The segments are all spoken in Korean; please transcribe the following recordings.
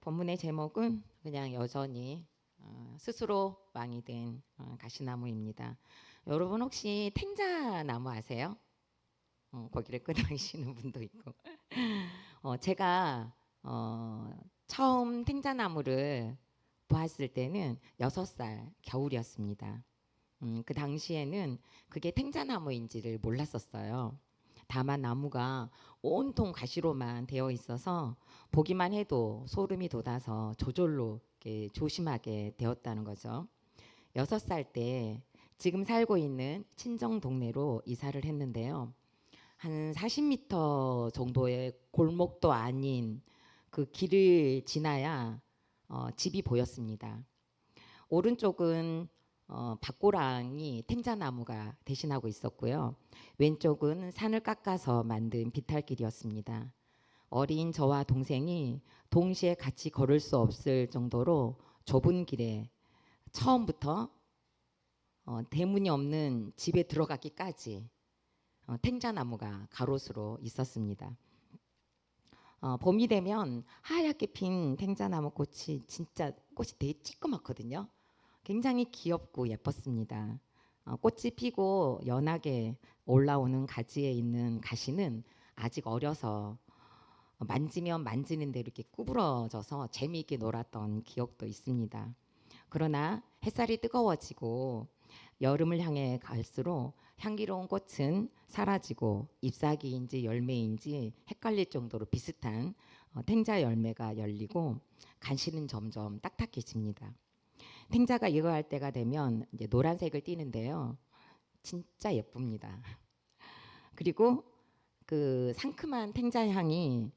본문의 제목은 그냥 여전히 스스로 왕이 된 가시나무입니다. 여러분 혹시 탱자나무 아세요? 거기를 끄덕이시는 분도 있고. 제가 처음 탱자나무를 보았을 때는 6살 겨울이었습니다. 그 당시에는 그게 탱자나무인지를 몰랐었어요. 다만 나무가 온통 가시로만 되어 있어서 보기만 해도 소름이 돋아서 저절로 이렇게 조심하게 되었다는 거죠. 6살 때 지금 살고 있는 친정 동네로 이사를 했는데요. 한 40m 정도의 골목도 아닌 그 길을 지나야 집이 보였습니다. 오른쪽은 밭고랑이 탱자나무가 대신하고 있었고요. 왼쪽은 산을 깎아서 만든 비탈길이었습니다. 어린 저와 동생이 동시에 같이 걸을 수 없을 정도로 좁은 길에 처음부터 대문이 없는 집에 들어가기까지 탱자나무가 가로수로 있었습니다. 봄이 되면 하얗게 핀 탱자나무 꽃이 진짜 꽃이 되게 찌끄맣거든요. 굉장히 귀엽고 예뻤습니다. 꽃이 피고 연하게 올라오는 가지에 있는 가시는 아직 어려서 만지면 만지는 대로 이렇게 구부러져서 재미있게 놀았던 기억도 있습니다. 그러나 햇살이 뜨거워지고 여름을 향해 갈수록 향기로운 꽃은 사라지고 잎사귀인지 열매인지 헷갈릴 정도로 비슷한 탱자 열매가 열리고 간신은 점점 딱딱해집니다. 탱자가 익어갈 때가 되면 이제 노란색을 띠는데요. 진짜 예쁩니다. 그리고 그 상큼한 탱자 향이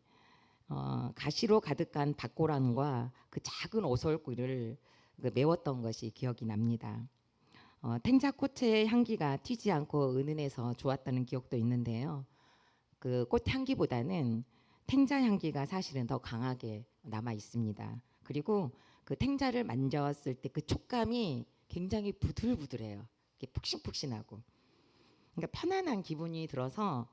가시로 가득한 밭고랑과 그 작은 오솔구를 메웠던 것이 기억이 납니다. 탱자꽃의 향기가 튀지 않고 은은해서 좋았다는 기억도 있는데요. 그 꽃 향기보다는 탱자 향기가 사실은 더 강하게 남아 있습니다. 그리고 그 탱자를 만졌을 때 그 촉감이 굉장히 부들부들해요. 푹신푹신하고. 그러니까 편안한 기분이 들어서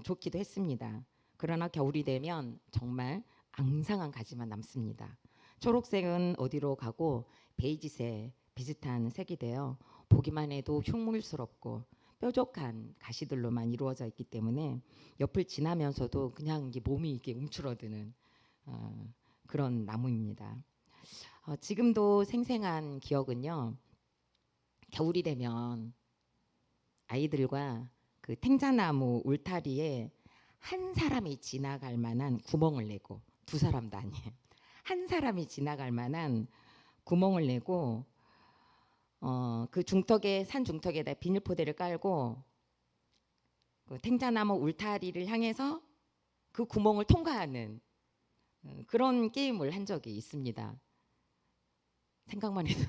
좋기도 했습니다. 그러나 겨울이 되면 정말 앙상한 가지만 남습니다. 초록색은 어디로 가고 베이지색 비슷한 색이 되어 보기만 해도 흉물스럽고 뾰족한 가시들로만 이루어져 있기 때문에 옆을 지나면서도 그냥 이게 몸이 이렇게 움츠러드는 그런 나무입니다. 지금도 생생한 기억은요. 겨울이 되면 아이들과 그 탱자나무 울타리에 한 사람이 지나갈 만한 구멍을 내고, 두 사람도 아니에요. 한 사람이 지나갈 만한 구멍을 내고 그 중턱에 산 중턱에다 비닐포대를 깔고 그 탱자나무 울타리를 향해서 그 구멍을 통과하는 그런 게임을 한 적이 있습니다. 생각만 해도.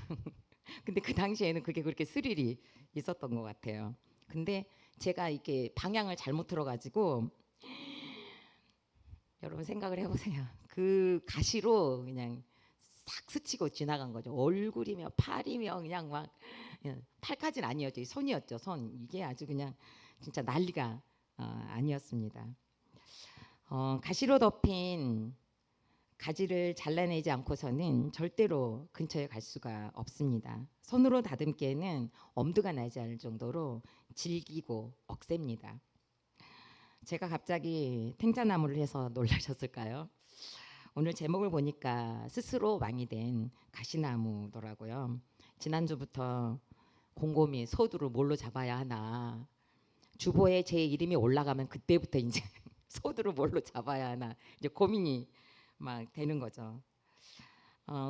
근데 그 당시에는 그게 그렇게 스릴이 있었던 것 같아요. 근데 제가 이렇게 방향을 잘못 들어가지고 여러분 생각을 해보세요. 그 가시로 그냥 싹 스치고 지나간 거죠. 얼굴이며 팔이며 그냥 막 팔까지는 아니었죠. 손이었죠. 손. 이게 아주 그냥 진짜 난리가 아니었습니다. 가시로 덮인 가지를 잘라내지 않고서는 절대로 근처에 갈 수가 없습니다. 손으로 다듬기에는 엄두가 나지 않을 정도로 질기고 억셉니다. 제가 갑자기 탱자나무를 해서 놀라셨을까요? 오늘 제목을 보니까 스스로 왕이 된 가시나무더라고요. 지난주부터 곰곰이 소두를 뭘로 잡아야 하나. 주보에 제 이름이 올라가면 그때부터 이제 소두를 뭘로 잡아야 하나 이제 고민이 막 되는 거죠.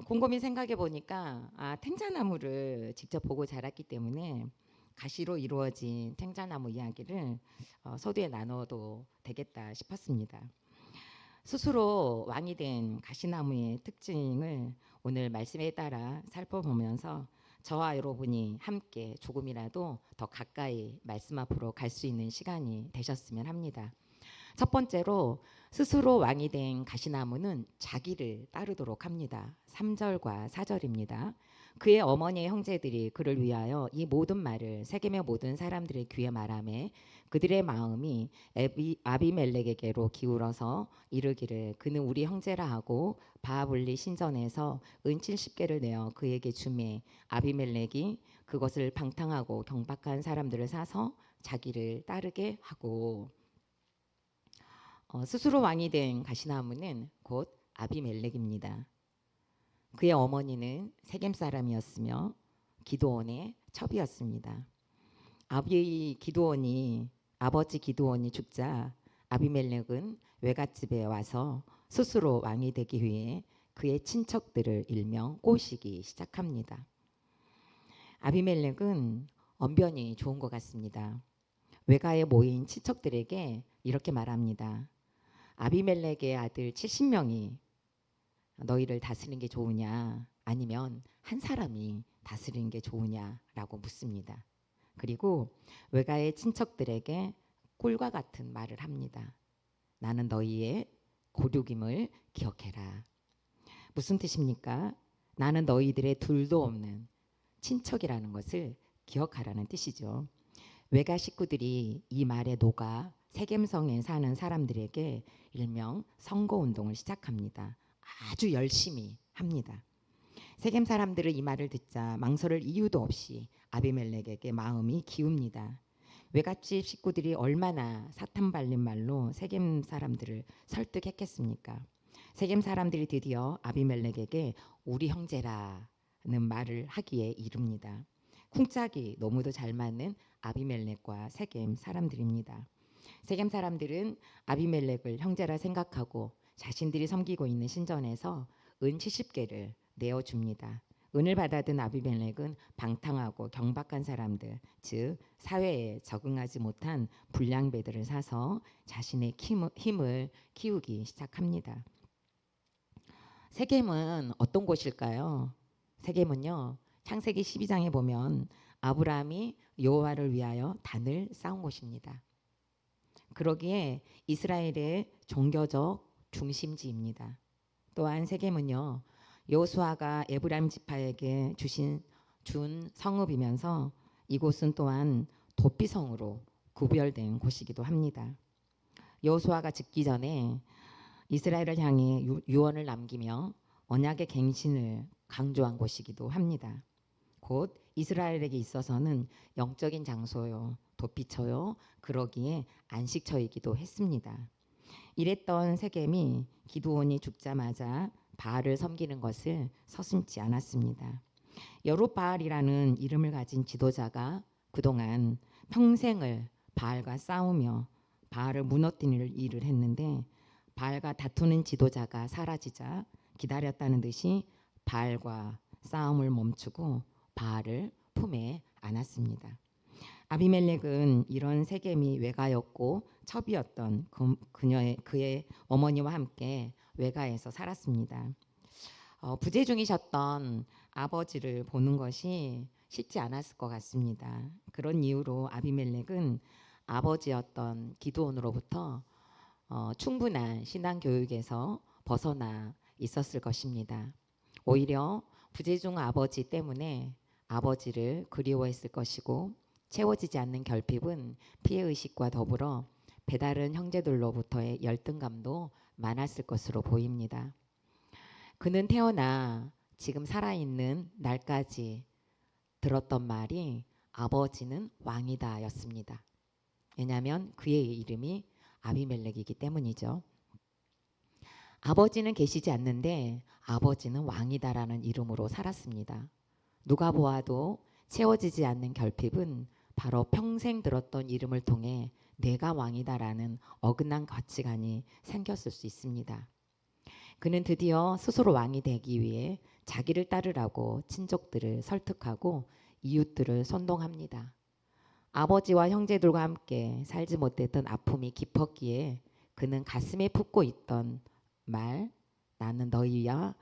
곰곰이 생각해 보니까 탱자나무를 직접 보고 자랐기 때문에 가시로 이루어진 탱자나무 이야기를 서두에 나눠도 되겠다 싶었습니다. 스스로 왕이 된 가시나무의 특징을 오늘 말씀에 따라 살펴보면서 저와 여러분이 함께 조금이라도 더 가까이 말씀 앞으로 갈 수 있는 시간이 되셨으면 합니다. 첫 번째로 스스로 왕이 된 가시나무는 자기를 따르도록 합니다. 3절과 4절입니다. 그의 어머니의 형제들이 그를 위하여 이 모든 말을 세겜의 모든 사람들의 귀에 말하매 그들의 마음이 아비멜렉에게로 기울어서 이르기를 그는 우리 형제라 하고 바알볼리 신전에서 은 70개를 내어 그에게 주매 아비멜렉이 그것을 방탕하고 경박한 사람들을 사서 자기를 따르게 하고 스스로 왕이 된 가시나무는 곧 아비멜렉입니다. 그의 어머니는 세겜 사람이었으며 기드온의 첩이었습니다. 아버지 기드온이 죽자 아비멜렉은 외갓집에 와서 스스로 왕이 되기 위해 그의 친척들을 일명 꼬시기 시작합니다. 아비멜렉은 언변이 좋은 것 같습니다. 외가에 모인 친척들에게 이렇게 말합니다. 아비멜렉의 아들 70명이 너희를 다스리는 게 좋으냐 아니면 한 사람이 다스리는 게 좋으냐라고 묻습니다. 그리고 외가의 친척들에게 꿀과 같은 말을 합니다. 나는 너희의 고륙임을 기억해라. 무슨 뜻입니까? 나는 너희들의 둘도 없는 친척이라는 것을 기억하라는 뜻이죠. 외가 식구들이 이 말에 녹아 세겜성에 사는 사람들에게 일명 선거운동을 시작합니다. 아주 열심히 합니다. 세겜 사람들은 이 말을 듣자 망설일 이유도 없이 아비멜렉에게 마음이 기웁니다. 외갓집 식구들이 얼마나 사탄 발린 말로 세겜 사람들을 설득했겠습니까? 세겜 사람들이 드디어 아비멜렉에게 우리 형제라는 말을 하기에 이릅니다. 쿵짝이 너무도 잘 맞는 아비멜렉과 세겜 사람들입니다. 세겜 사람들은 아비멜렉을 형제라 생각하고 자신들이 섬기고 있는 신전에서 은 70개를 내어줍니다. 은을 받아든 아비멜렉은 방탕하고 경박한 사람들, 즉 사회에 적응하지 못한 불량배들을 사서 자신의 힘을 키우기 시작합니다. 세겜은 어떤 곳일까요? 세겜은요, 창세기 12장에 보면 아브라함이 여호와를 위하여 단을 쌓은 곳입니다. 그러기에 이스라엘의 종교적 중심지입니다. 또한 세겜은요, 여호수아가 에브라임 지파에게 준 성읍이면서 이곳은 또한 도피성으로 구별된 곳이기도 합니다. 여호수아가 죽기 전에 이스라엘을 향해 유언을 남기며 언약의 갱신을 강조한 곳이기도 합니다. 곧 이스라엘에게 있어서는 영적인 장소요, 도피처요, 그러기에 안식처이기도 했습니다. 이랬던 세겜이 기드온이 죽자마자 바알을 섬기는 것을 서슴지 않았습니다. 여룻바알이라는 이름을 가진 지도자가 그동안 평생을 바알과 싸우며 바알을 무너뜨릴 일을 했는데 바알과 다투는 지도자가 사라지자 기다렸다는 듯이 바알과 싸움을 멈추고 바알을 품에 안았습니다. 아비멜렉은 이런 세겜이 외가였고 첩이었던 그의 어머니와 함께 외가에서 살았습니다. 부재중이셨던 아버지를 보는 것이 쉽지 않았을 것 같습니다. 그런 이유로 아비멜렉은 아버지였던 기드온으로부터 충분한 신앙 교육에서 벗어나 있었을 것입니다. 오히려 부재중 아버지 때문에 아버지를 그리워했을 것이고 채워지지 않는 결핍은 피해의식과 더불어 배다른 형제들로부터의 열등감도 많았을 것으로 보입니다. 그는 태어나 지금 살아있는 날까지 들었던 말이 아버지는 왕이다 였습니다. 왜냐하면 그의 이름이 아비멜렉이기 때문이죠. 아버지는 계시지 않는데 아버지는 왕이다라는 이름으로 살았습니다. 누가 보아도 채워지지 않는 결핍은 바로 평생 들었던 이름을 통해 내가 왕이다라는 어긋난 가치관이 생겼을 수 있습니다. 그는 드디어 스스로 왕이 되기 위해 자기를 따르라고 친족들을 설득하고 이웃들을 선동합니다. 아버지와 형제들과 함께 살지 못했던 아픔이 깊었기에 그는 가슴에 품고 있던 말, 나는 너희와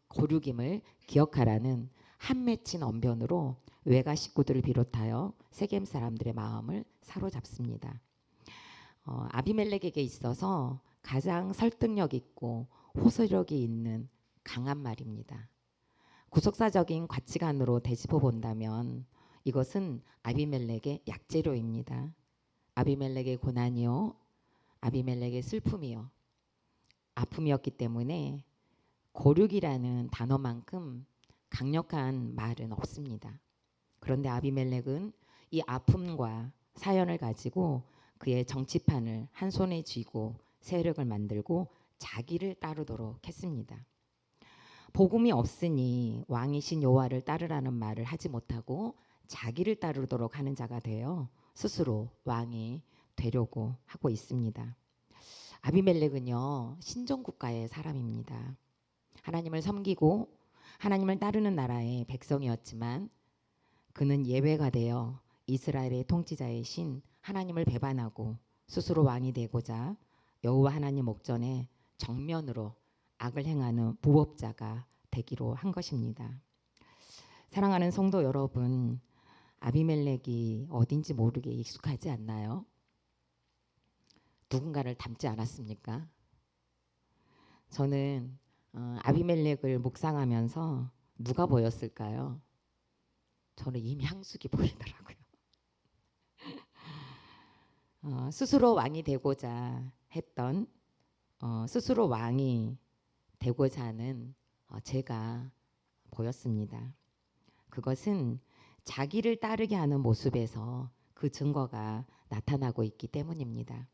고륙임을 기억하라는 한 맺힌 언변으로 외가 식구들을 비롯하여 세겜 사람들의 마음을 사로잡습니다. 아비멜렉에게 있어서 가장 설득력 있고 호소력이 있는 강한 말입니다. 구속사적인 가치관으로 되짚어 본다면 이것은 아비멜렉의 약재료입니다. 아비멜렉의 고난이요, 아비멜렉의 슬픔이요, 아픔이었기 때문에 고륙이라는 단어만큼 강력한 말은 없습니다. 그런데 아비멜렉은 이 아픔과 사연을 가지고 그의 정치판을 한 손에 쥐고 세력을 만들고 자기를 따르도록 했습니다. 복음이 없으니 왕이신 여호와를 따르라는 말을 하지 못하고 자기를 따르도록 하는 자가 되어 스스로 왕이 되려고 하고 있습니다. 아비멜렉은요, 신정국가의 사람입니다. 하나님을 섬기고 하나님을 따르는 나라의 백성이었지만 그는 예외가 되어 이스라엘의 통치자이신 하나님을 배반하고 스스로 왕이 되고자 여호와 하나님 목전에 정면으로 악을 행하는 무법자가 되기로 한 것입니다. 사랑하는 성도 여러분, 아비멜렉이 어딘지 모르게 익숙하지 않나요? 누군가를 닮지 않았습니까? 저는 아비멜렉을 묵상하면서 누가 보였을까요? 저는 임향숙이 보이더라고요. 스스로 왕이 되고자 했던, 스스로 왕이 되고자 하는 제가 보였습니다. 그것은 자기를 따르게 하는 모습에서 그 증거가 나타나고 있기 때문입니다.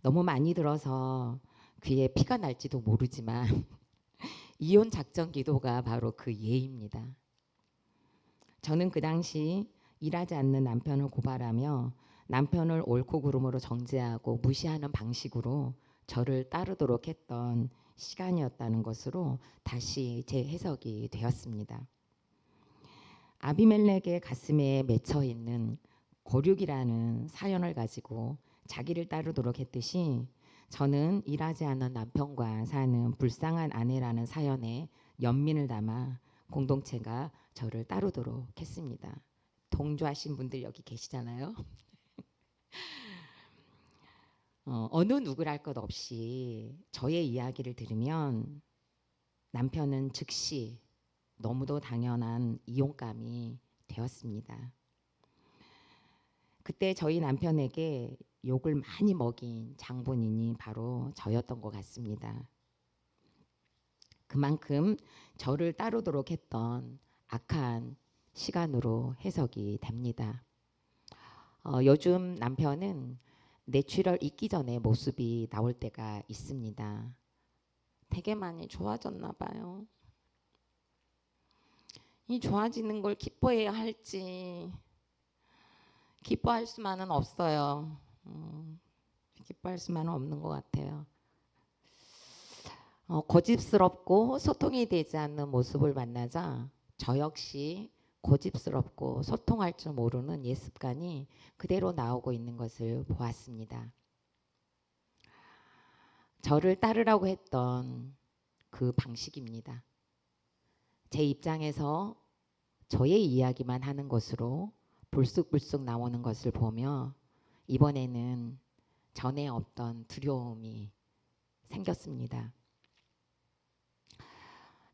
너무 많이 들어서 귀에 피가 날지도 모르지만 이혼 작전 기도가 바로 그 예입니다. 저는 그 당시 일하지 않는 남편을 고발하며 남편을 옳고 그름으로 정죄하고 무시하는 방식으로 저를 따르도록 했던 시간이었다는 것으로 다시 재해석이 되었습니다. 아비멜렉의 가슴에 맺혀 있는 고륙이라는 사연을 가지고 자기를 따르도록 했듯이 저는 일하지 않는 남편과 사는 불쌍한 아내라는 사연에 연민을 담아 공동체가 저를 따르도록 했습니다. 동조하신 분들 여기 계시잖아요. 어느 누구랄 것 없이 저의 이야기를 들으면 남편은 즉시 너무도 당연한 이용감이 되었습니다. 그때 저희 남편에게 욕을 많이 먹인 장본인이 바로 저였던 것 같습니다. 그만큼 저를 따르도록 했던 악한 시간으로 해석이 됩니다. 요즘 남편은 내추럴 있기 전에 모습이 나올 때가 있습니다. 되게 많이 좋아졌나 봐요. 이 좋아지는 걸 기뻐해야 할지 기뻐할 수만은 없어요. 기뻐할 수만은 없는 것 같아요. 고집스럽고 소통이 되지 않는 모습을 만나자 저 역시 고집스럽고 소통할 줄 모르는 옛 습관이 그대로 나오고 있는 것을 보았습니다. 저를 따르라고 했던 그 방식입니다. 제 입장에서 저의 이야기만 하는 것으로 불쑥불쑥 나오는 것을 보며 이번에는 전에 없던 두려움이 생겼습니다.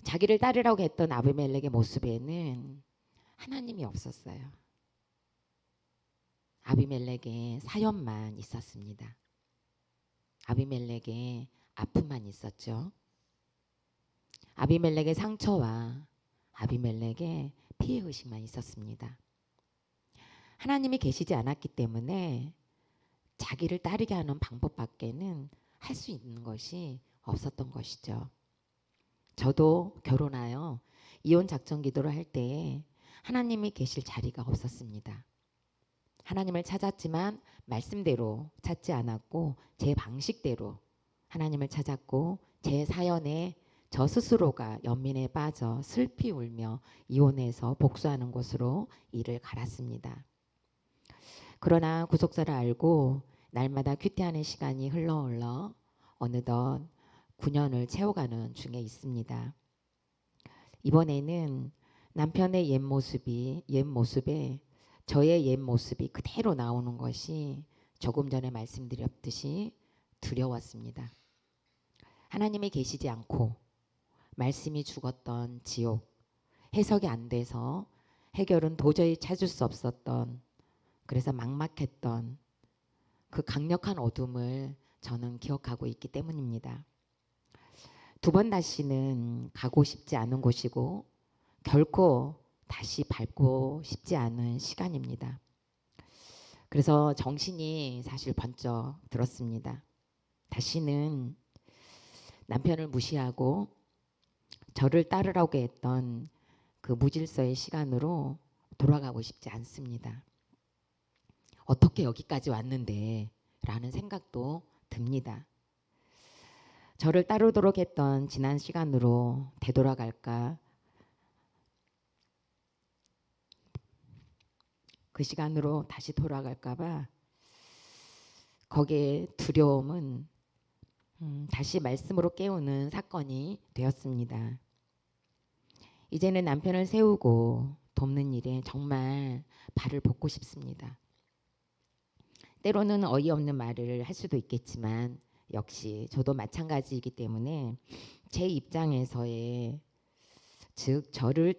자기를 따르라고 했던 아비멜렉의 모습에는 하나님이 없었어요. 아비멜렉의 사연만 있었습니다. 아비멜렉의 아픔만 있었죠. 아비멜렉의 상처와 아비멜렉의 피해의식만 있었습니다. 하나님이 계시지 않았기 때문에 자기를 따르게 하는 방법밖에는 할 수 있는 것이 없었던 것이죠. 저도 결혼하여 이혼 작전 기도를 할 때에 하나님이 계실 자리가 없었습니다. 하나님을 찾았지만 말씀대로 찾지 않았고 제 방식대로 하나님을 찾았고 제 사연에 저 스스로가 연민에 빠져 슬피 울며 이혼해서 복수하는 곳으로 이를 갈았습니다. 그러나 구속사를 알고 날마다 큐티하는 시간이 흘러 어느덧 9년을 채워가는 중에 있습니다. 이번에는 남편의 옛 모습에 저의 옛 모습이 그대로 나오는 것이 조금 전에 말씀드렸듯이 두려웠습니다. 하나님이 계시지 않고 말씀이 죽었던 지옥, 해석이 안 돼서 해결은 도저히 찾을 수 없었던, 그래서 막막했던 그 강력한 어둠을 저는 기억하고 있기 때문입니다. 두 번 다시는 가고 싶지 않은 곳이고 결코 다시 밟고 싶지 않은 시간입니다. 그래서 정신이 사실 번쩍 들었습니다. 다시는 남편을 무시하고 저를 따르라고 했던 그 무질서의 시간으로 돌아가고 싶지 않습니다. 어떻게 여기까지 왔는데 라는 생각도 듭니다. 저를 따르도록 했던 지난 시간으로 되돌아갈까, 그 시간으로 다시 돌아갈까봐 거기에 두려움은 다시 말씀으로 깨우는 사건이 되었습니다. 이제는 남편을 세우고 돕는 일에 정말 발을 볶고 싶습니다. 때로는 어이없는 말을 할 수도 있겠지만 역시 저도 마찬가지이기 때문에 제 입장에서의, 즉 저를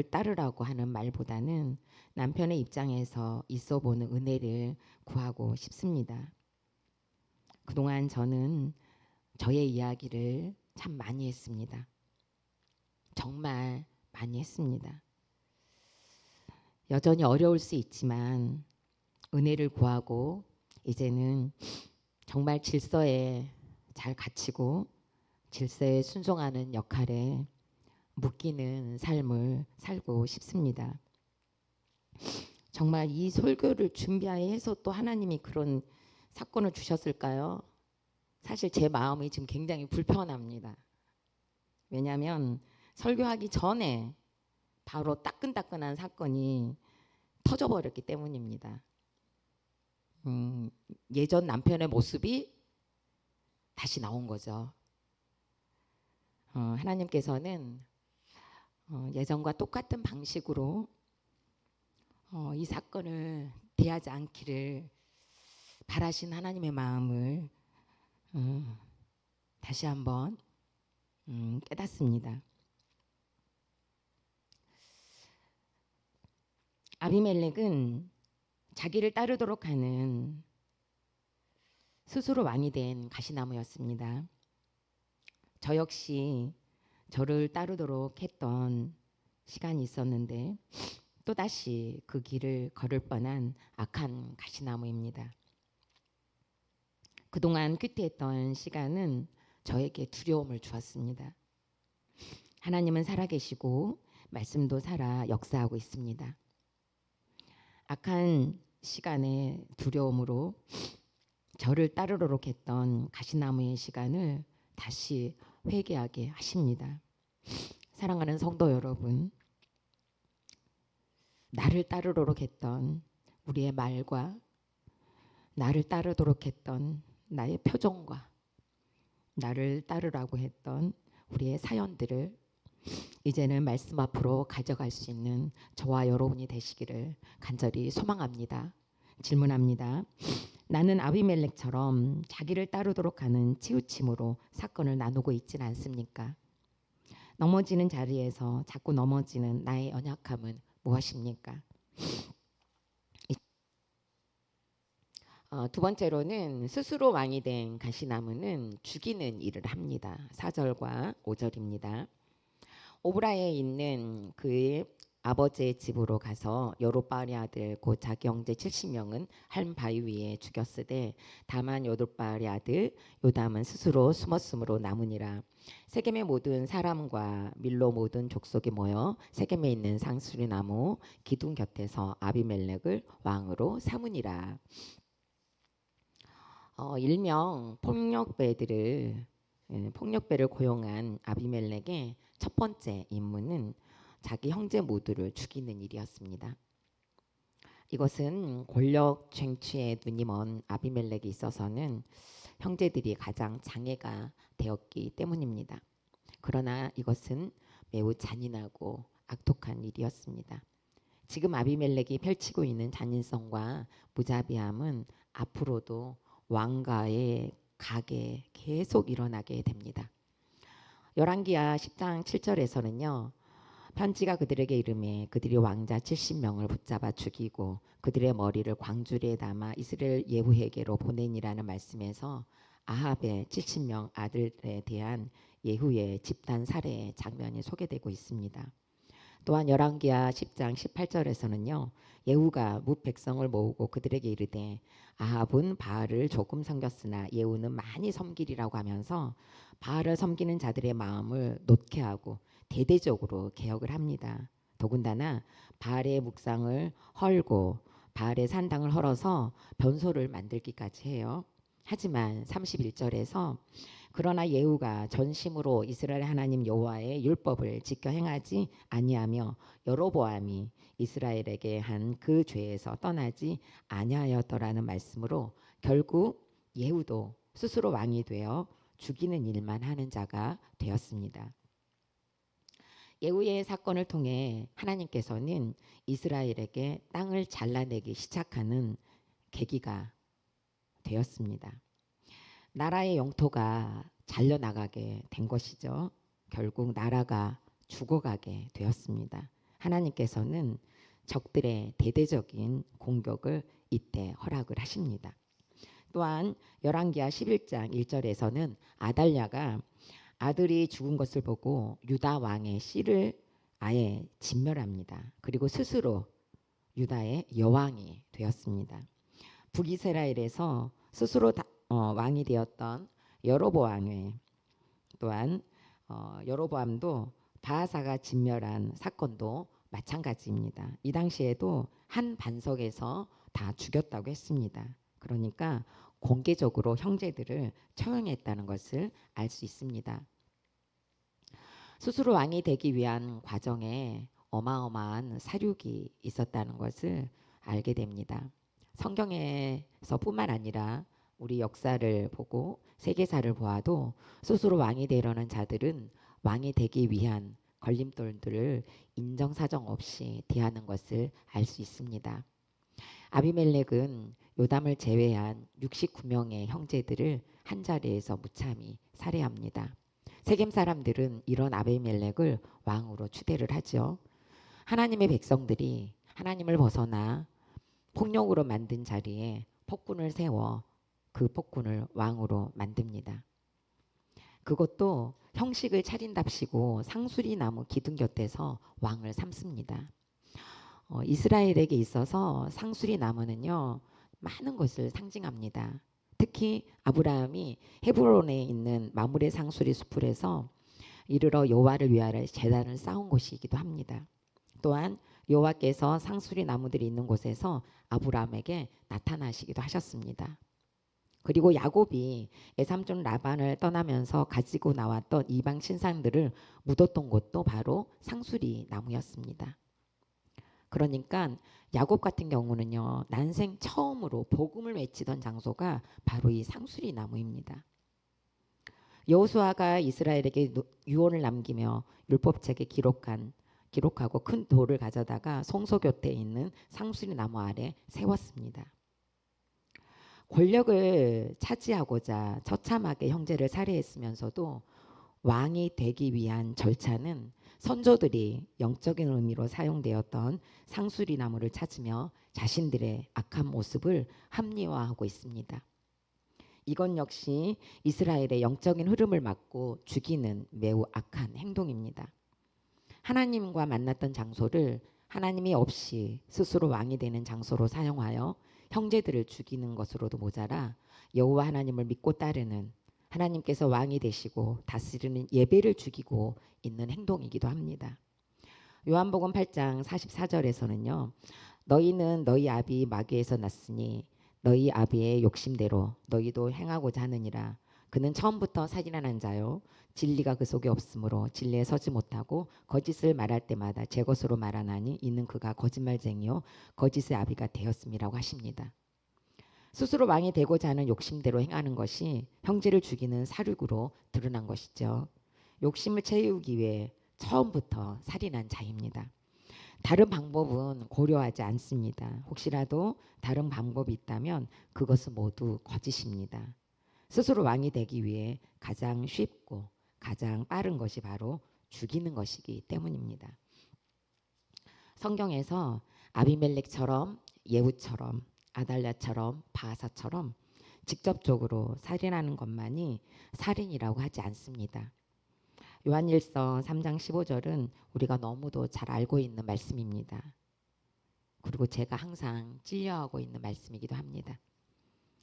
따르라고 하는 말보다는 남편의 입장에서 있어 보는 은혜를 구하고 싶습니다. 그동안 저는 저의 이야기를 참 많이 했습니다. 정말 많이 했습니다. 여전히 어려울 수 있지만 은혜를 구하고 이제는 정말 질서에 잘 갇히고 질서에 순종하는 역할에 묶이는 삶을 살고 싶습니다. 정말 이 설교를 준비해서 또 하나님이 그런 사건을 주셨을까요? 사실 제 마음이 지금 굉장히 불편합니다. 왜냐하면 설교하기 전에 바로 따끈따끈한 사건이 터져버렸기 때문입니다. 예전 남편의 모습이 다시 나온 거죠. 하나님께서는 예전과 똑같은 방식으로 이 사건을 대하지 않기를 바라신 하나님의 마음을 다시 한번 깨닫습니다. 아비멜렉은 자기를 따르도록 하는 스스로 왕이 된 가시나무였습니다. 저 역시 저를 따르도록 했던 시간이 있었는데 또다시 그 길을 걸을 뻔한 악한 가시나무입니다. 그동안 큐티했던 시간은 저에게 두려움을 주었습니다. 하나님은 살아계시고 말씀도 살아 역사하고 있습니다. 악한 시간의 두려움으로 저를 따르도록 했던 가시나무의 시간을 다시 회개하게 하십니다. 사랑하는 성도 여러분, 나를 따르도록 했던 우리의 말과 나를 따르도록 했던 나의 표정과 나를 따르라고 했던 우리의 사연들을 이제는 말씀 앞으로 가져갈 수 있는 저와 여러분이 되시기를 간절히 소망합니다. 질문합니다. 나는 아비멜렉처럼 자기를 따르도록 하는 치우침으로 사건을 나누고 있지는 않습니까? 넘어지는 자리에서 자꾸 넘어지는 나의 연약함은 무엇입니까? 두 번째로는 스스로 왕이 된 가시나무는 죽이는 일을 합니다. 4절과 5절입니다. 오브라에 있는 그의 아버지의 집으로 가서 여롯바알의 아들 곧 자기 형제 70명은 한 바위 위에 죽였으되 다만 여롯바알의 아들 요담은 스스로 숨었으므로 남으니라. 세겜의 모든 사람과 밀로 모든 족속이 모여 세겜에 있는 상수리 나무 기둥 곁에서 아비멜렉을 왕으로 삼으니라. 일명 폭력배를 고용한 아비멜렉의 첫 번째 임무는 자기 형제 모두를 죽이는 일이었습니다. 이것은 권력 쟁취에 눈이 먼 아비멜렉에 있어서는 형제들이 가장 장애가 되었기 때문입니다. 그러나 이것은 매우 잔인하고 악독한 일이었습니다. 지금 아비멜렉이 펼치고 있는 잔인성과 무자비함은 앞으로도 왕가의 각에 계속 일어나게 됩니다. 열왕기하 10장 7절에서는요. 편지가 그들에게 이르매 그들이 왕자 70명을 붙잡아 죽이고 그들의 머리를 광주리에 담아 이스라엘 예후에게로 보내니라는 말씀에서 아합의 70명 아들에 대한 예후의 집단 살해 장면이 소개되고 있습니다. 또한 열왕기하 10장 18절에서는요. 예후가 뭇 백성을 모으고 그들에게 이르되 아합은 바알을 조금 섬겼으나 예후는 많이 섬기리라고 하면서 바알을 섬기는 자들의 마음을 놓게 하고 대대적으로 개혁을 합니다. 더군다나 바알의 묵상을 헐고 바알의 산당을 헐어서 변소를 만들기까지 해요. 하지만 31절에서 그러나 예후가 전심으로 이스라엘 하나님 여호와의 율법을 지켜 행하지 아니하며 여로보암이 이스라엘에게 한 그 죄에서 떠나지 아니하였더라는 말씀으로 결국 예후도 스스로 왕이 되어 죽이는 일만 하는 자가 되었습니다. 예후의 사건을 통해 하나님께서는 이스라엘에게 땅을 잘라내기 시작하는 계기가 되었습니다. 나라의 영토가 잘려나가게 된 것이죠. 결국 나라가 죽어가게 되었습니다. 하나님께서는 적들의 대대적인 공격을 이때 허락을 하십니다. 또한 열왕기하 11장 1절에서는 아달랴가 아들이 죽은 것을 보고 유다 왕의 씨를 아예 진멸합니다. 그리고 스스로 유다의 여왕이 되었습니다. 북이스라엘에서 스스로 왕이 되었던 여로보암의 또한 여로보암도 바하사가 진멸한 사건도 마찬가지입니다. 이 당시에도 한 반석에서 다 죽였다고 했습니다. 그러니까 공개적으로 형제들을 처형했다는 것을 알 수 있습니다. 스스로 왕이 되기 위한 과정에 어마어마한 사륙이 있었다는 것을 알게 됩니다. 성경에서뿐만 아니라 우리 역사를 보고 세계사를 보아도 스스로 왕이 되려는 자들은 왕이 되기 위한 걸림돌들을 인정사정 없이 대하는 것을 알 수 있습니다. 아비멜렉은 요담을 제외한 69명의 형제들을 한 자리에서 무참히 살해합니다. 세겜 사람들은 이런 아비멜렉을 왕으로 추대를 하죠. 하나님의 백성들이 하나님을 벗어나 폭력으로 만든 자리에 폭군을 세워 그 폭군을 왕으로 만듭니다. 그것도 형식을 차린답시고 상수리 나무 기둥 곁에서 왕을 삼습니다. 이스라엘에게 있어서 상수리 나무는요 많은 것을 상징합니다. 특히 아브라함이 헤브론에 있는 마므레 상수리 숲을에서 이르러 여호와를 위하여 제단을 쌓은 곳이기도 합니다. 또한 여호와께서 상수리 나무들이 있는 곳에서 아브라함에게 나타나시기도 하셨습니다. 그리고 야곱이 외삼촌 라반을 떠나면서 가지고 나왔던 이방 신상들을 묻었던 곳도 바로 상수리 나무였습니다. 그러니까 야곱 같은 경우는요 난생 처음으로 복음을 외치던 장소가 바로 이 상수리 나무입니다. 여호수아가 이스라엘에게 유언을 남기며 율법책에 기록하고 큰 돌을 가져다가 성소 곁에 있는 상수리 나무 아래 세웠습니다. 권력을 차지하고자 처참하게 형제를 살해했으면서도 왕이 되기 위한 절차는 선조들이 영적인 의미로 사용되었던 상수리 나무를 찾으며 자신들의 악한 모습을 합리화하고 있습니다. 이건 역시 이스라엘의 영적인 흐름을 막고 죽이는 매우 악한 행동입니다. 하나님과 만났던 장소를 하나님이 없이 스스로 왕이 되는 장소로 사용하여 형제들을 죽이는 것으로도 모자라 여호와 하나님을 믿고 따르는 하나님께서 왕이 되시고 다스리는 예배를 죽이고 있는 행동이기도 합니다. 요한복음 8장 44절에서는요. 너희는 너희 아비 마귀에서 났으니 너희 아비의 욕심대로 너희도 행하고자 하느니라. 그는 처음부터 살인하는 자요 진리가 그 속에 없으므로 진리에 서지 못하고 거짓을 말할 때마다 제 것으로 말하나니 이는 그가 거짓말쟁이요 거짓의 아비가 되었음이라고 하십니다. 스스로 왕이 되고자 하는 욕심대로 행하는 것이 형제를 죽이는 사륙으로 드러난 것이죠. 욕심을 채우기 위해 처음부터 살인한 자입니다. 다른 방법은 고려하지 않습니다. 혹시라도 다른 방법이 있다면 그것은 모두 거짓입니다. 스스로 왕이 되기 위해 가장 쉽고 가장 빠른 것이 바로 죽이는 것이기 때문입니다. 성경에서 아비멜렉처럼 예후처럼 아달랴처럼 바하사처럼 직접적으로 살인하는 것만이 살인이라고 하지 않습니다. 요한일서 3장 15절은 우리가 너무도 잘 알고 있는 말씀입니다. 그리고 제가 항상 찔려하고 있는 말씀이기도 합니다.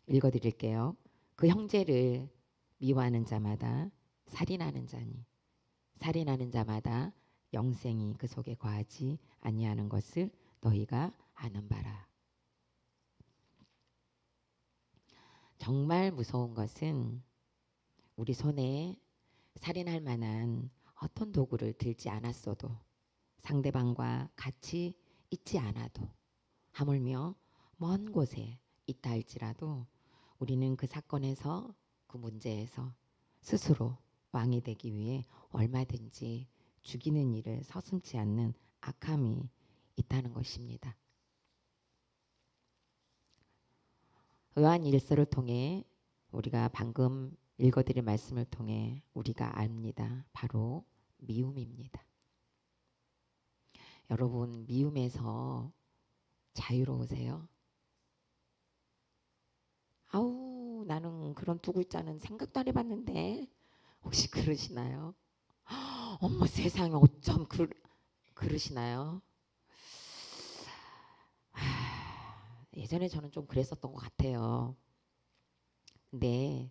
읽어드릴게요. 그 형제를 미워하는 자마다 살인하는 자니 살인하는 자마다 영생이 그 속에 거하지 아니하는 것을 너희가 아는 바라. 정말 무서운 것은 우리 손에 살인할 만한 어떤 도구를 들지 않았어도 상대방과 같이 있지 않아도 하물며 먼 곳에 있다 할지라도 우리는 그 사건에서 그 문제에서 스스로 왕이 되기 위해 얼마든지 죽이는 일을 서슴지 않는 악함이 있다는 것입니다. 요한 일서를 통해 우리가 방금 읽어드린 말씀을 통해 우리가 압니다. 바로 미움입니다. 여러분 미움에서 자유로우세요? 아우 나는 그런 두 글자는 생각도 안 해봤는데 혹시 그러시나요? 어머 세상에 어쩜 그러시나요? 예전에 저는 좀 그랬었던 것 같아요. 근데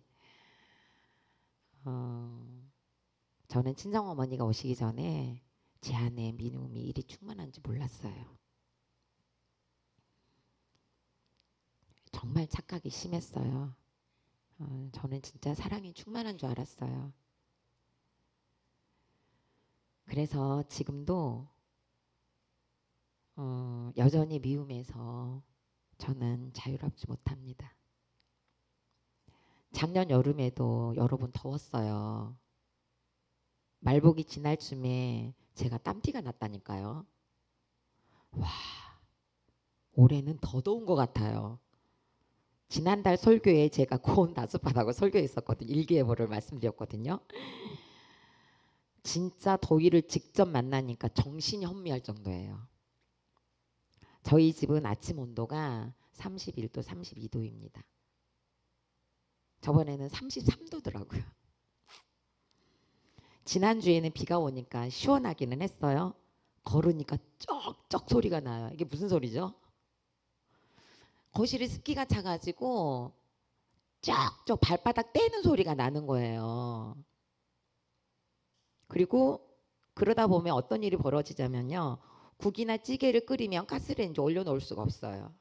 저는 친정어머니가 오시기 전에 제 안에 미움이 이리 충만한지 몰랐어요. 정말 착각이 심했어요. 저는 진짜 사랑이 충만한 줄 알았어요. 그래서 지금도 여전히 미움에서 저는 자유롭지 못합니다. 작년 여름에도 여러분 더웠어요. 말복이 지날 쯤에 제가 땀띠가 났다니까요. 와, 올해는 더 더운 것 같아요. 지난달 설교에 제가 고온 다습하다고 설교했었거든요. 일기예보를 말씀드렸거든요. 진짜 더위를 직접 만나니까 정신이 혼미할 정도예요. 저희 집은 아침 온도가 31도, 32도입니다. 저번에는 33도더라고요. 지난주에는 비가 오니까 시원하기는 했어요. 걸으니까 쩍쩍 소리가 나요. 이게 무슨 소리죠? 거실에 습기가 차가지고 쩍쩍 발바닥 떼는 소리가 나는 거예요. 그리고 그러다 보면 어떤 일이 벌어지자면요. 국이나 찌개를 끓이면 가스레인지 올려놓을 수가 없어요.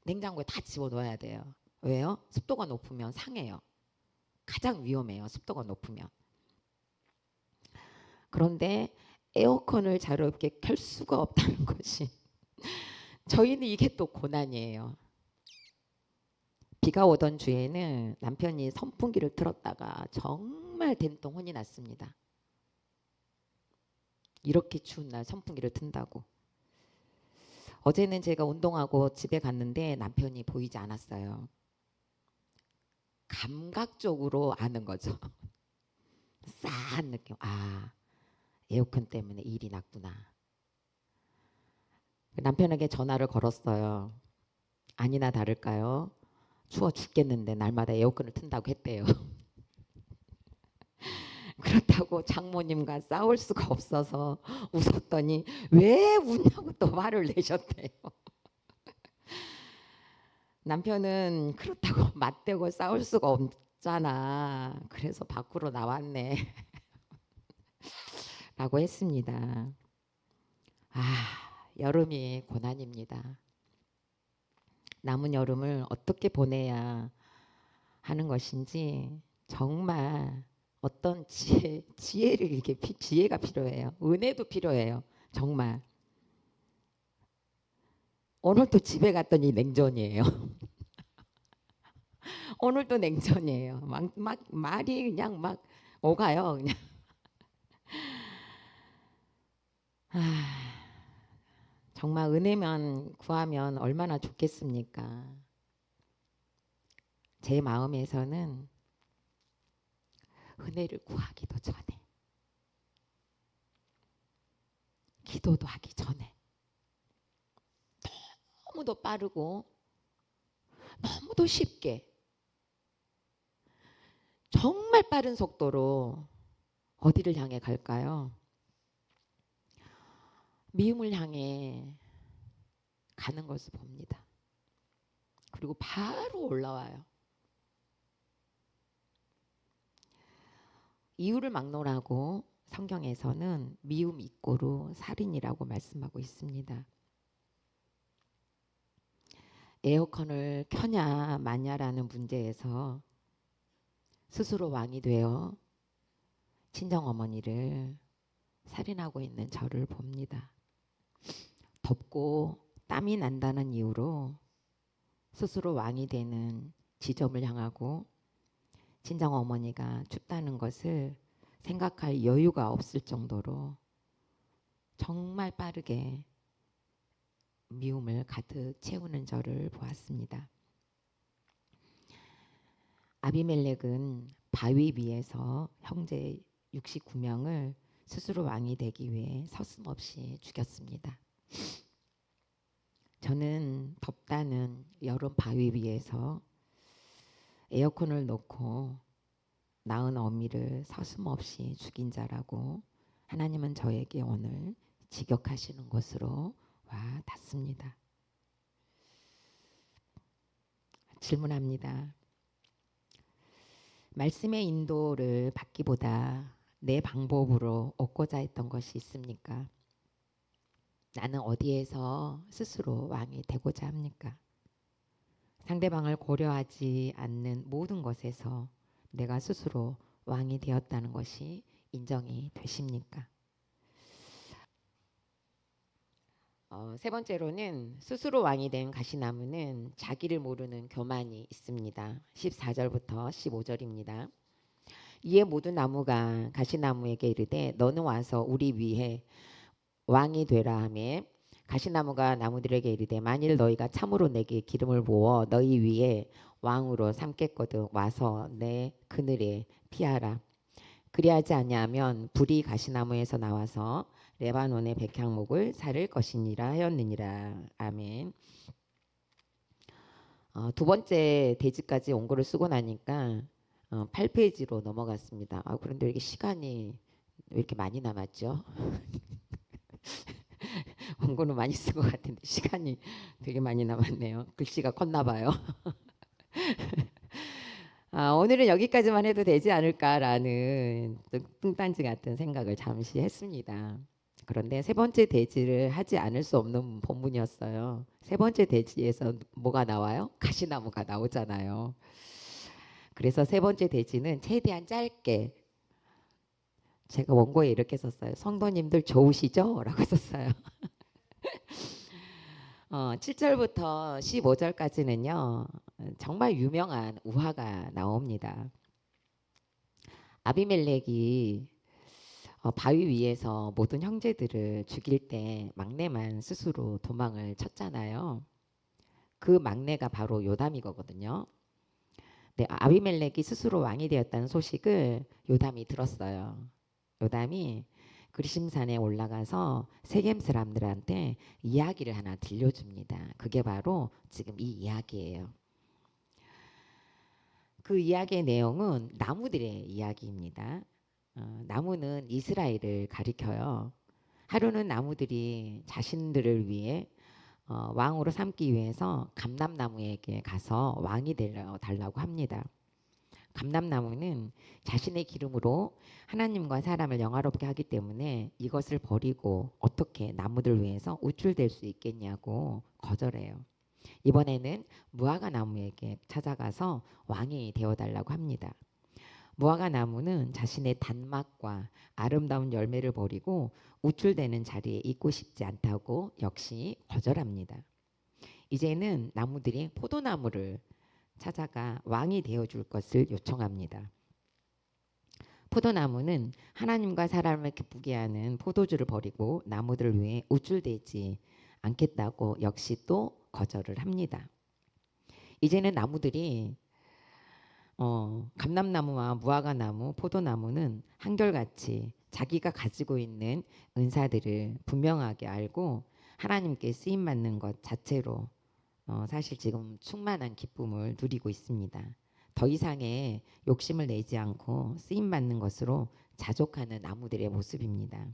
냉장고에 다 집어넣어야 돼요. 왜요? 습도가 높으면 상해요. 가장 위험해요. 습도가 높으면. 그런데 에어컨을 자유롭게 켤 수가 없다는 것이 저희는 이게 또 고난이에요. 비가 오던 주에는 남편이 선풍기를 틀었다가 정말 된통 혼이 났습니다. 이렇게 추운 날 선풍기를 튼다고. 어제는 제가 운동하고 집에 갔는데 남편이 보이지 않았어요. 감각적으로 아는 거죠. 싸한 느낌. 아, 에어컨 때문에 일이 났구나. 남편에게 전화를 걸었어요. 아니나 다를까요? 추워 죽겠는데 날마다 에어컨을 튼다고 했대요. 그렇다고 장모님과 싸울 수가 없어서 웃었더니 왜 웃냐고 또 화를 내셨대요. 남편은 그렇다고 맞대고 싸울 수가 없잖아. 그래서 밖으로 나왔네. 라고 했습니다. 여름이 고난입니다. 남은 여름을 어떻게 보내야 하는 것인지 정말 어떤 지혜를 이렇게 지혜가 필요해요. 은혜도 필요해요. 정말. 오늘도 집에 갔더니 냉전이에요. 오늘도 냉전이에요. 막 말이 그냥 막 오가요. 그냥. 정말 은혜만 구하면 얼마나 좋겠습니까? 제 마음에서는 은혜를 구하기도 전에 기도도 하기 전에 너무도 빠르고 너무도 쉽게 정말 빠른 속도로 어디를 향해 갈까요? 미움을 향해 가는 것을 봅니다. 그리고 바로 올라와요. 이유를 막론하고 성경에서는 미움 이꼬르 살인이라고 말씀하고 있습니다. 에어컨을 켜냐 마냐라는 문제에서 스스로 왕이 되어 친정어머니를 살인하고 있는 저를 봅니다. 덥고 땀이 난다는 이유로 스스로 왕이 되는 지점을 향하고 친정어머니가 춥다는 것을 생각할 여유가 없을 정도로 정말 빠르게 미움을 가득 채우는 저를 보았습니다. 아비멜렉은 바위 위에서 형제 69명을 스스로 왕이 되기 위해 서슴없이 죽였습니다. 저는 덥다는 여름 바위 위에서 에어컨을 놓고 낳은 어미를 서슴없이 죽인 자라고 하나님은 저에게 오늘 직역하시는 것으로 와 닿습니다. 질문합니다. 말씀의 인도를 받기보다 내 방법으로 얻고자 했던 것이 있습니까? 나는 어디에서 스스로 왕이 되고자 합니까? 상대방을 고려하지 않는 모든 것에서 내가 스스로 왕이 되었다는 것이 인정이 되십니까? 세 번째로는 스스로 왕이 된 가시나무는 자기를 모르는 교만이 있습니다. 14절부터 15절입니다. 이에 모든 나무가 가시나무에게 이르되 너는 와서 우리 위에 왕이 되라 하매 가시나무가 나무들에게 이르되 만일 너희가 참으로 내게 기름을 부어 너희 위에 왕으로 삼겠거든 와서 내 그늘에 피하라. 그리하지 아니하면 불이 가시나무에서 나와서 레바논의 백향목을 사를 것이니라 하였느니라. 아멘. 두 번째 대지까지 원고를 쓰고 나니까 8페이지로 넘어갔습니다. 그런데 이렇게 시간이 왜 이렇게 많이 남았죠? 원고는 많이 쓴 것 같은데 시간이 되게 많이 남았네요. 글씨가 컸나 봐요. 오늘은 여기까지만 해도 되지 않을까라는 뚱딴지 같은 생각을 잠시 했습니다. 그런데 세 번째 대지를 하지 않을 수 없는 본문이었어요. 세 번째 대지에서 뭐가 나와요? 가시나무가 나오잖아요. 그래서 세 번째 대지는 최대한 짧게 제가 원고에 이렇게 썼어요. 성도님들 좋으시죠? 라고 썼어요. 7절부터 15절까지는요. 정말 유명한 우화가 나옵니다. 아비멜렉이 바위 위에서 모든 형제들을 죽일 때 막내만 스스로 도망을 쳤잖아요. 그 막내가 바로 요담이거든요. 네, 아비멜렉이 스스로 왕이 되었다는 소식을 요담이 들었어요. 요담이 그리심산에 올라가서 세겜 사람들한테 이야기를 하나 들려줍니다. 그게 바로 지금 이 이야기예요. 그 이야기의 내용은 나무들의 이야기입니다. 나무는 이스라엘을 가리켜요. 하루는 나무들이 자신들을 위해 왕으로 삼기 위해서 감람나무에게 가서 왕이 달라고 합니다. 감람나무는 자신의 기름으로 하나님과 사람을 영화롭게 하기 때문에 이것을 버리고 어떻게 나무들 위해서 우쭐댈 수 있겠냐고 거절해요. 이번에는 무화과 나무에게 찾아가서 왕이 되어달라고 합니다. 무화과 나무는 자신의 단맛과 아름다운 열매를 버리고 우쭐대는 자리에 있고 싶지 않다고 역시 거절합니다. 이제는 나무들이 포도나무를 찾아가 왕이 되어줄 것을 요청합니다. 포도나무는 하나님과 사람을 기쁘게 하는 포도주를 버리고 나무들을 위해 우쭐대지 않겠다고 역시 또 거절을 합니다. 이제는 나무들이 감람나무와 무화과나무, 포도나무는 한결같이 자기가 가지고 있는 은사들을 분명하게 알고 하나님께 쓰임 받는 것 자체로 사실 지금 충만한 기쁨을 누리고 있습니다. 더 이상의 욕심을 내지 않고 쓰임 받는 것으로 자족하는 나무들의 모습입니다.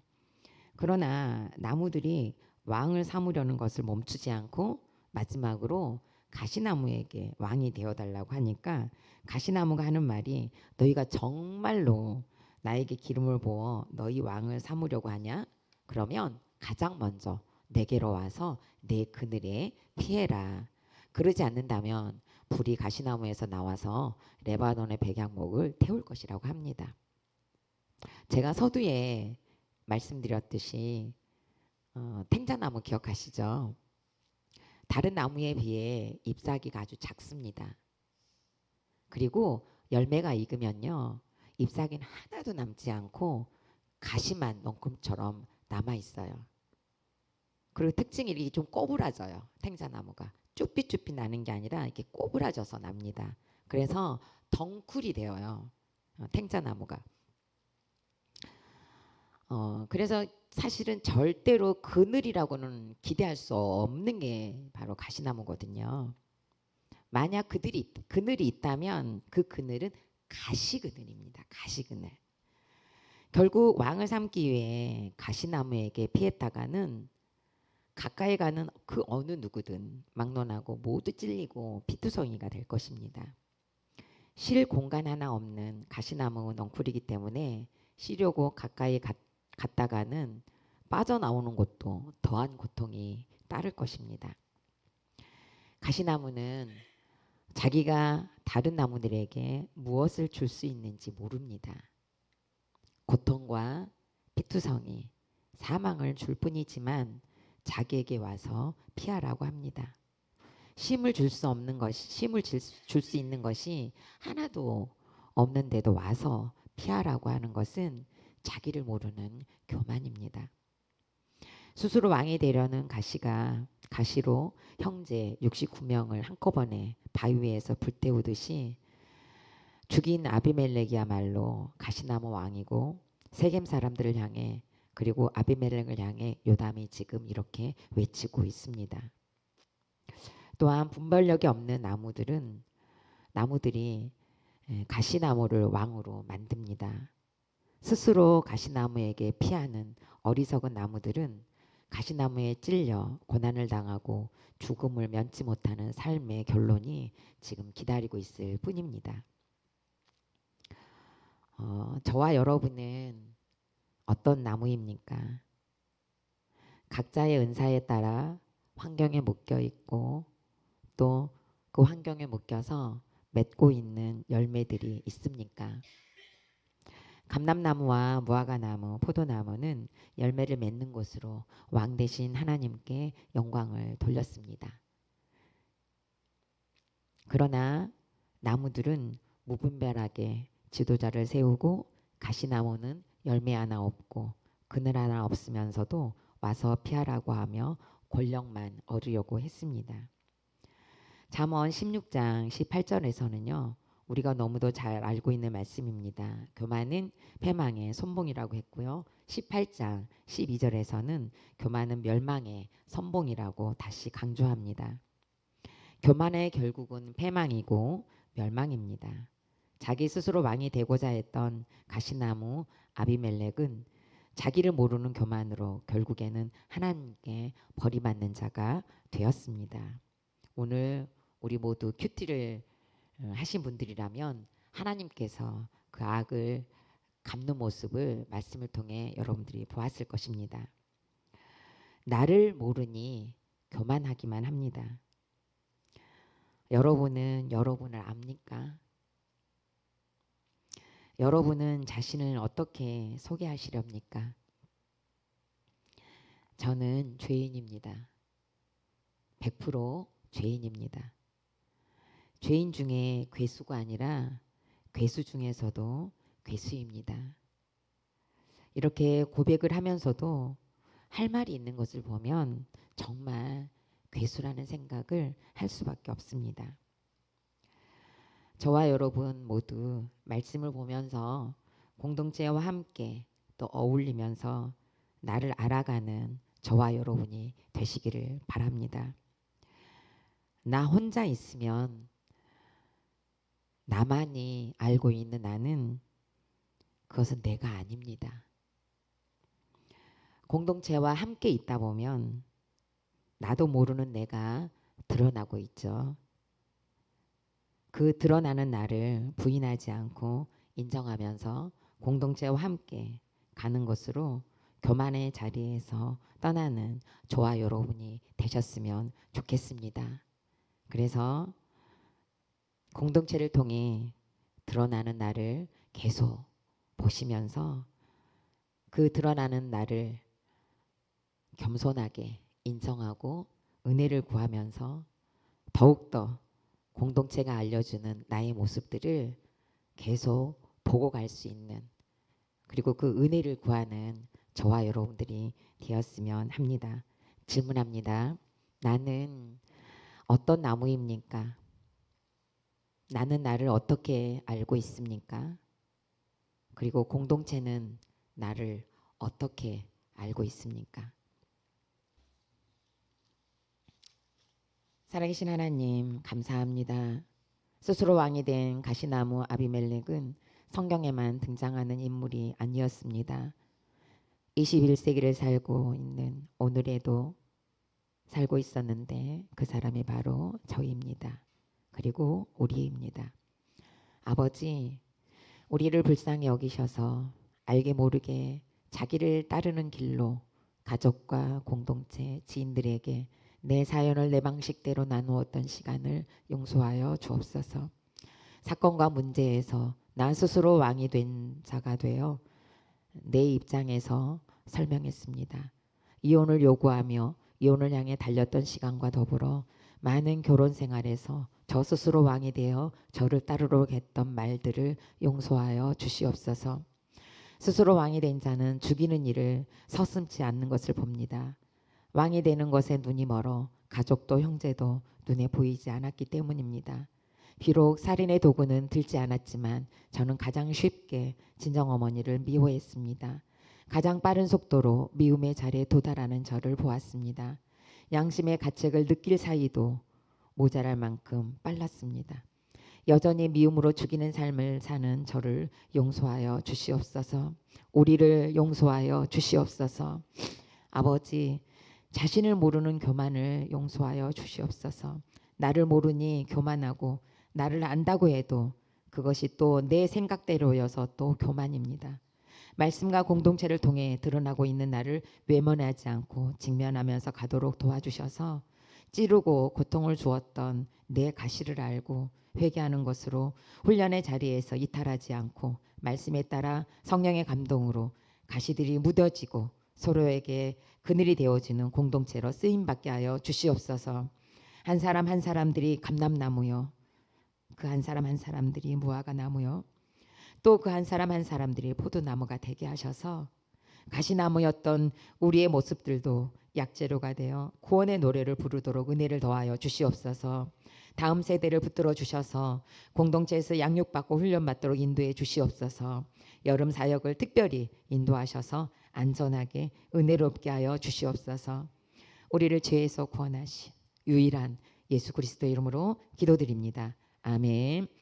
그러나 나무들이 왕을 삼으려는 것을 멈추지 않고 마지막으로 가시나무에게 왕이 되어달라고 하니까 가시나무가 하는 말이 너희가 정말로 나에게 기름을 부어 너희 왕을 삼으려고 하냐? 그러면 가장 먼저 내게로 와서 내 그늘에 피해라. 그러지 않는다면 불이 가시나무에서 나와서 레바논의 백향목을 태울 것이라고 합니다. 제가 서두에 말씀드렸듯이 탱자나무 기억하시죠? 다른 나무에 비해 잎사귀가 아주 작습니다. 그리고 열매가 익으면요, 잎사귀는 하나도 남지 않고 가시만 넝쿨처럼 남아 있어요. 그리고 특징이 이렇게 좀 꼬부라져요. 탱자나무가 쭈삣쭈삣 나는 게 아니라 이렇게 꼬부라져서 납니다. 그래서 덩쿨이 되어요. 탱자나무가. 그래서 사실은 절대로 그늘이라고는 기대할 수 없는 게 바로 가시나무거든요. 만약 그늘이 있다면 그 그늘은 가시그늘입니다. 가시그늘. 결국 왕을 삼기 위해 가시나무에게 피했다가는 가까이 가는 그 어느 누구든 막론하고 모두 찔리고 피투성이가 될 것입니다. 쉴 공간 하나 없는 가시나무 넝쿨이기 때문에 쉬려고 가까이 갔다가는 빠져나오는 것도 더한 고통이 따를 것입니다. 가시나무는 자기가 다른 나무들에게 무엇을 줄 수 있는지 모릅니다. 고통과 피투성이, 사망을 줄 뿐이지만 자기에게 와서 피하라고 합니다. 쉼을 줄 수 없는 것이, 쉼을 줄 수 있는 것이 하나도 없는데도 와서 피하라고 하는 것은 자기를 모르는 교만입니다. 스스로 왕이 되려는 가시로 형제 69명을 한꺼번에 바위 위에서 불태우듯이 죽인 아비멜렉이야말로 가시나무 왕이고 세겜 사람들을 향해 그리고 아비멜렉을 향해 요담이 지금 이렇게 외치고 있습니다. 또한 분별력이 없는 나무들이 가시나무를 왕으로 만듭니다. 스스로 가시나무에게 피하는 어리석은 나무들은 가시나무에 찔려 고난을 당하고 죽음을 면치 못하는 삶의 결론이 지금 기다리고 있을 뿐입니다. 저와 여러분은 어떤 나무입니까? 각자의 은사에 따라 환경에 묶여 있고 또 그 환경에 묶여서 맺고 있는 열매들이 있습니까? 감람나무와 무화과나무, 포도나무는 열매를 맺는 곳으로 왕 대신 하나님께 영광을 돌렸습니다. 그러나 나무들은 무분별하게 지도자를 세우고 가시나무는 열매 하나 없고 그늘 하나 없으면서도 와서 피하라고 하며 권력만 얻으려고 했습니다. 잠언 16장 18절에서는요. 우리가 너무도 잘 알고 있는 말씀입니다. 교만은 패망의 선봉이라고 했고요. 18장 12절에서는 교만은 멸망의 선봉이라고 다시 강조합니다. 교만의 결국은 패망이고 멸망입니다. 자기 스스로 왕이 되고자 했던 가시나무 아비멜렉은 자기를 모르는 교만으로 결국에는 하나님께 버림받는 자가 되었습니다. 오늘 우리 모두 큐티를 하신 분들이라면 하나님께서 그 악을 갚는 모습을 말씀을 통해 여러분들이 보았을 것입니다. 나를 모르니 교만하기만 합니다. 여러분은 여러분을 압니까? 여러분은 자신을 어떻게 소개하시렵니까? 저는 죄인입니다. 100% 죄인입니다. 죄인 중에 괴수가 아니라 괴수 중에서도 괴수입니다. 이렇게 고백을 하면서도 할 말이 있는 것을 보면 정말 괴수라는 생각을 할 수밖에 없습니다. 저와 여러분 모두 말씀을 보면서 공동체와 함께 또 어울리면서 나를 알아가는 저와 여러분이 되시기를 바랍니다. 나 혼자 있으면 나만이 알고 있는 나는 그것은 내가 아닙니다. 공동체와 함께 있다 보면 나도 모르는 내가 드러나고 있죠. 그 드러나는 나를 부인하지 않고 인정하면서 공동체와 함께 가는 것으로 교만의 자리에서 떠나는 저와 여러분이 되셨으면 좋겠습니다. 그래서 공동체를 통해 드러나는 나를 계속 보시면서 그 드러나는 나를 겸손하게 인정하고 은혜를 구하면서 더욱더 공동체가 알려주는 나의 모습들을 계속 보고 갈 수 있는, 그리고 그 은혜를 구하는 저와 여러분들이 되었으면 합니다. 질문합니다. 나는 어떤 나무입니까? 나는 나를 어떻게 알고 있습니까? 그리고 공동체는 나를 어떻게 알고 있습니까? 살아계신 하나님, 감사합니다. 스스로 왕이 된 가시나무 아비멜렉은 성경에만 등장하는 인물이 아니었습니다. 21세기를 살고 있는 오늘에도 살고 있었는데 그 사람이 바로 저희입니다. 그리고 우리입니다. 아버지, 우리를 불쌍히 여기셔서 알게 모르게 자기를 따르는 길로 가족과 공동체, 지인들에게 내 사연을 내 방식대로 나누었던 시간을 용서하여 주옵소서. 사건과 문제에서 나 스스로 왕이 된 자가 되어 내 입장에서 설명했습니다. 이혼을 요구하며 이혼을 향해 달렸던 시간과 더불어 많은 결혼 생활에서 저 스스로 왕이 되어 저를 따르도록 했던 말들을 용서하여 주시옵소서. 스스로 왕이 된 자는 죽이는 일을 서슴지 않는 것을 봅니다. 왕이 되는 것에 눈이 멀어 가족도 형제도 눈에 보이지 않았기 때문입니다. 비록 살인의 도구는 들지 않았지만 저는 가장 쉽게 친정어머니를 미워했습니다. 가장 빠른 속도로 미움의 자리에 도달하는 저를 보았습니다. 양심의 가책을 느낄 사이도 모자랄 만큼 빨랐습니다. 여전히 미움으로 죽이는 삶을 사는 저를 용서하여 주시옵소서. 우리를 용서하여 주시옵소서. 아버지, 자신을 모르는 교만을 용서하여 주시옵소서. 나를 모르니 교만하고 나를 안다고 해도 그것이 또 내 생각대로여서 또 교만입니다. 말씀과 공동체를 통해 드러나고 있는 나를 외면하지 않고 직면하면서 가도록 도와주셔서 찌르고 고통을 주었던 내 가시를 알고 회개하는 것으로 훈련의 자리에서 이탈하지 않고 말씀에 따라 성령의 감동으로 가시들이 묻어지고 서로에게 그늘이 되어지는 공동체로 쓰임받게 하여 주시옵소서. 한 사람 한 사람들이 감람나무요, 그 한 사람 한 사람들이 무화과 나무요, 또 그 한 사람 한 사람들이 포도나무가 되게 하셔서 가시나무였던 우리의 모습들도 약재료가 되어 구원의 노래를 부르도록 은혜를 더하여 주시옵소서. 다음 세대를 붙들어 주셔서 공동체에서 양육받고 훈련받도록 인도해 주시옵소서. 여름 사역을 특별히 인도하셔서 안전하게 은혜롭게 하여 주시옵소서. 우리를 죄에서 구원하신 유일한 예수 그리스도 이름으로 기도드립니다. 아멘.